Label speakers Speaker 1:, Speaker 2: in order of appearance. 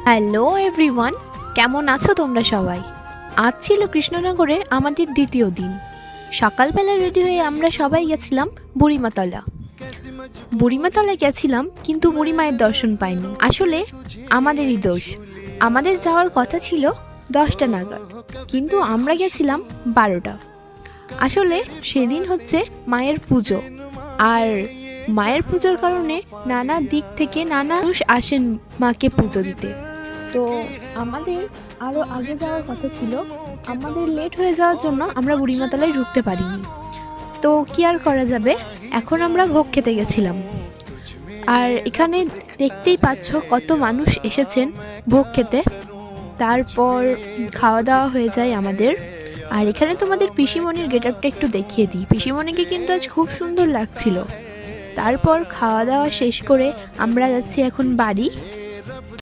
Speaker 1: Hello everyone, কেমন আছো তোমরা সবাই? আজ ছিল কৃষ্ণনগরে আমাদের দ্বিতীয় দিন। সকালবেলা রেডি হয়ে আমরা সবাই গেছিলাম বুড়িমাতলা। বুড়িমাতলায় গেছিলাম কিন্তু বুড়িমায়ের দর্শন পাইনি। আসলে আমাদেরই দোষ। আমাদের যাওয়ার কথা ছিল 10টা নাগাদ, কিন্তু আমরা গেছিলাম 12টা। আসলে সেদিন হচ্ছে মায়ের পুজো, আর মায়ের পুজোর কারণে নানা দিক থেকে নানা মানুষ আসেন মাকে পুজো দিতে। তো আমাদের আরও আগে যাওয়ার কথা ছিল, আমাদের লেট হয়ে যাওয়ার জন্য আমরা বুড়িমাতলায় ঢুকতে পারিনি। তো কি আর করা যাবে, এখন আমরা ভোগ খেতে গেছিলাম। আর এখানে দেখতেই পাচ্ছ কত মানুষ এসেছেন ভোগ খেতে। তারপর খাওয়া দাওয়া হয়ে যায় আমাদের। আর এখানে তোমাদের পিসিমণির গেটআপটা একটু দেখিয়ে দিই। পিসিমণিকে কিন্তু আজ খুব সুন্দর লাগছিল। তারপর খাওয়া দাওয়া শেষ করে আমরা যাচ্ছি এখন বাড়ি।